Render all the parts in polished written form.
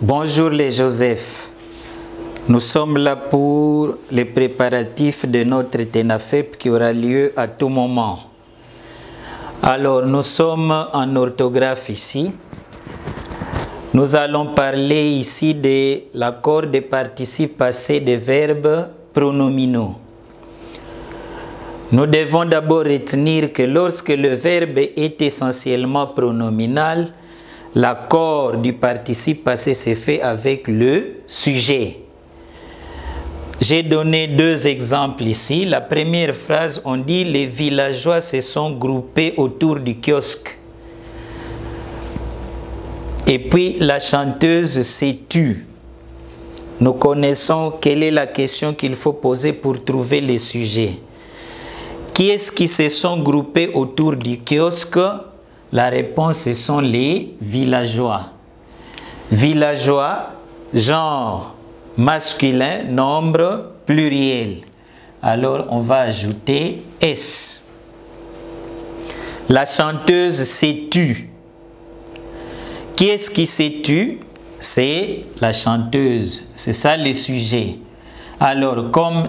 Bonjour les Joseph, nous sommes là pour les préparatifs de notre TENAFEP qui aura lieu à tout moment. Alors nous sommes en orthographe ici. Nous allons parler ici de l'accord des participes passés des verbes pronominaux. Nous devons d'abord retenir que lorsque le verbe est essentiellement pronominal, l'accord du participe passé se fait avec le sujet. J'ai donné deux exemples ici. La première phrase, on dit « Les villageois se sont groupés autour du kiosque ». Et puis la chanteuse s'est tue. Nous connaissons quelle est la question qu'il faut poser pour trouver les sujets. Qui est-ce qui se sont groupés autour du kiosque? La réponse, ce sont les villageois. Villageois, genre masculin, nombre pluriel. Alors, on va ajouter S. La chanteuse s'est tue. Qui est-ce qui s'est tue? C'est la chanteuse. C'est ça le sujet. Alors, comme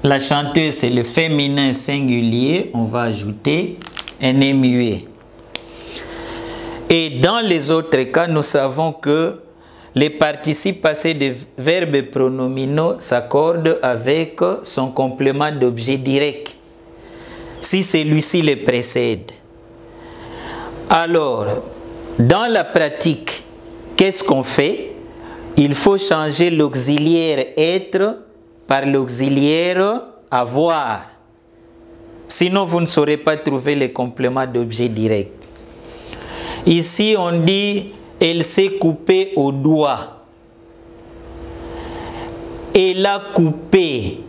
la chanteuse, c'est le féminin singulier, on va ajouter un muet. Et dans les autres cas, nous savons que les participes passés des verbes pronominaux s'accordent avec son complément d'objet direct, si celui-ci le précède. Alors, dans la pratique, qu'est-ce qu'on fait? Il faut changer l'auxiliaire être par l'auxiliaire avoir. Sinon, vous ne saurez pas trouver le complément d'objet direct. Ici, on dit « elle s'est coupée au doigt ». Elle a coupé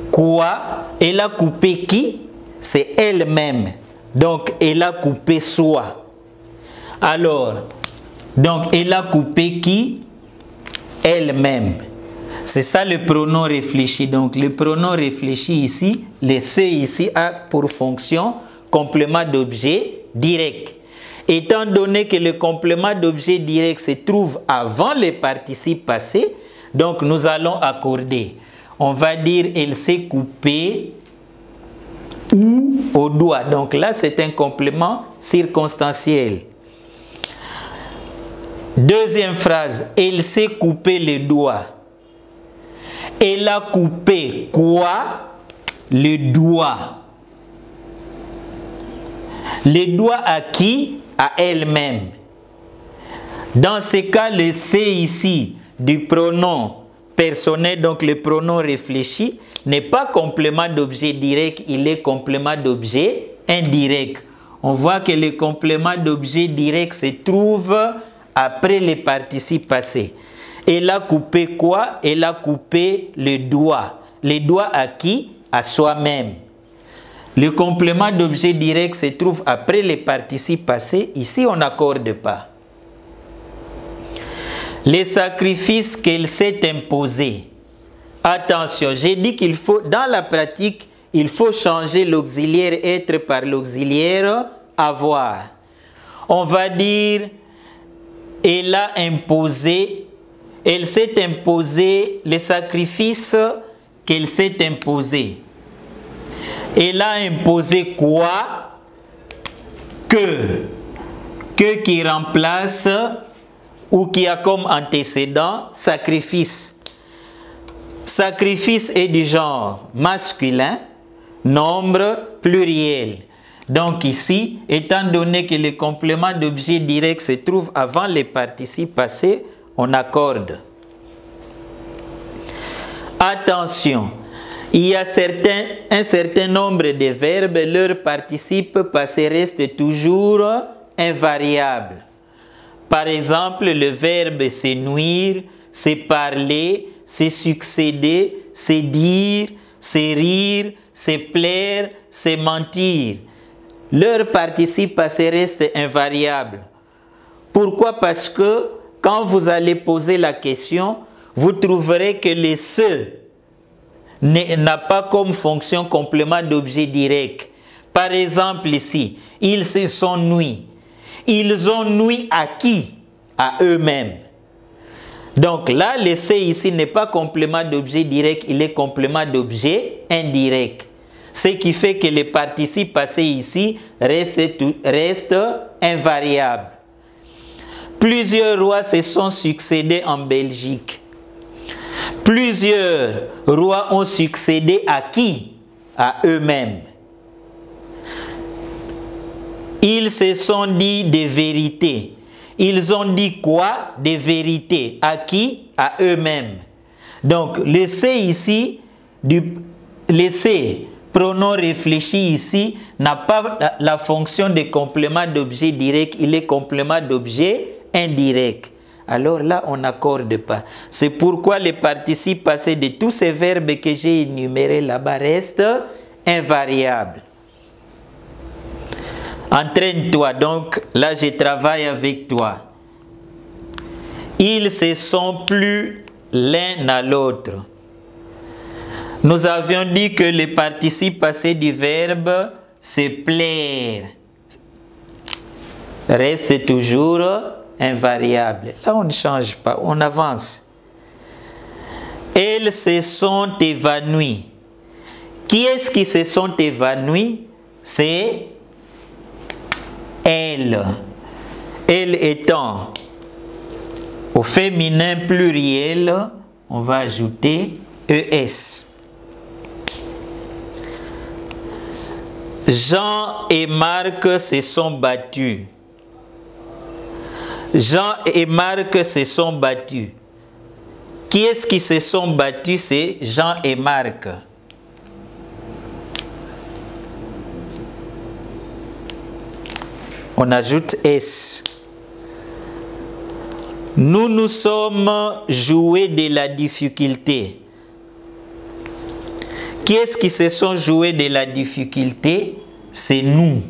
quoi? Elle a coupé qui? C'est elle-même. Donc, elle a coupé soi. Alors, donc, elle a coupé qui? Elle-même. C'est ça le pronom réfléchi. Donc, le pronom réfléchi ici, le C ici a pour fonction complément d'objet direct. Étant donné que le complément d'objet direct se trouve avant les participes passés, donc nous allons accorder. On va dire elle s'est coupée ou au doigt. Donc là, c'est un complément circonstanciel. Deuxième phrase, elle s'est coupé le doigt. Elle a coupé quoi? Le doigt. Le doigt à qui? À elle-même. Dans ce cas, le C ici du pronom personnel, donc le pronom réfléchi, n'est pas complément d'objet direct, il est complément d'objet indirect. On voit que le complément d'objet direct se trouve après les participes passés. Elle a coupé quoi? Elle a coupé le doigt. Le doigt à qui? À soi-même. Le complément d'objet direct se trouve après les participes passés. Ici, on n'accorde pas. Les sacrifices qu'elle s'est imposés. Attention, j'ai dit qu'il faut, dans la pratique, il faut changer l'auxiliaire être par l'auxiliaire avoir. On va dire, elle a imposé, elle s'est imposé les sacrifices qu'elle s'est imposés. Elle a imposé quoi? Que qui remplace ou qui a comme antécédent sacrifice. Sacrifice est du genre masculin, nombre pluriel. Donc ici, étant donné que le complément d'objet direct se trouve avant les participes passés, on accorde. Attention! Il y a un certain nombre de verbes, leur participe passé reste toujours invariable. Par exemple, le verbe c'est nuire, c'est parler, c'est succéder, c'est dire, c'est rire, c'est plaire, c'est mentir. Leur participe passé reste invariable. Pourquoi? Parce que quand vous allez poser la question, vous trouverez que les se n'a pas comme fonction complément d'objet direct. Par exemple ici, ils se sont nuits. Ils ont nui à qui? à eux-mêmes. Donc là, le C ici n'est pas complément d'objet direct, il est complément d'objet indirect. Ce qui fait que le participe passé ici reste invariable. Plusieurs rois se sont succédés en Belgique. Plusieurs rois ont succédé à qui? À eux-mêmes. Ils se sont dit des vérités. Ils ont dit quoi? Des vérités. À qui? À eux-mêmes. Donc, le C ici, le C, pronom réfléchi ici, n'a pas la fonction de complément d'objet direct, il est complément d'objet indirect. Alors là, on n'accorde pas. C'est pourquoi les participes passés de tous ces verbes que j'ai énumérés là-bas restent invariables. Entraîne-toi, donc là je travaille avec toi. Ils se sont plu l'un à l'autre. Nous avions dit que le participe passé du verbe se plaire reste toujours invariable. Là on ne change pas, on avance. Elles se sont évanouies. Qui est-ce qui se sont évanouies? C'est elles. Elles étant au féminin pluriel, on va ajouter ES. Jean et Marc se sont battus. Jean et Marc se sont battus. Qui est-ce qui se sont battus? C'est Jean et Marc. On ajoute S. Nous nous sommes joués de la difficulté. Qui est-ce qui se sont joués de la difficulté? C'est nous.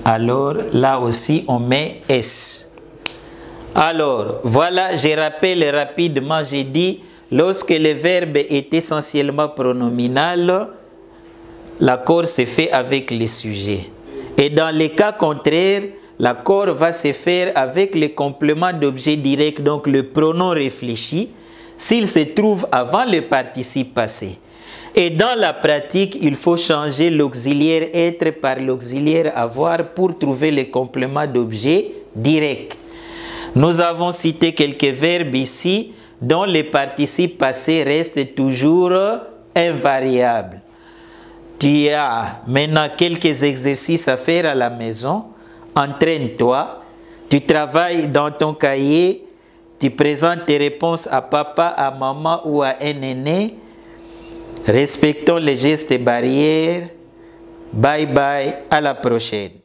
Alors là aussi on met S. Alors voilà, je rappelle rapidement, j'ai dit lorsque le verbe est essentiellement pronominal, l'accord se fait avec les sujets. Et dans les cas contraires, l'accord va se faire avec le complément d'objet direct, donc le pronom réfléchi, s'il se trouve avant le participe passé. Et dans la pratique, il faut changer l'auxiliaire être par l'auxiliaire avoir pour trouver le complément d'objet direct. Nous avons cité quelques verbes ici dont les participes passés restent toujours invariables. Tu as maintenant quelques exercices à faire à la maison. Entraîne-toi. Tu travailles dans ton cahier. Tu présentes tes réponses à papa, à maman ou à un aîné. Respectons les gestes et barrières. Bye bye, à la prochaine.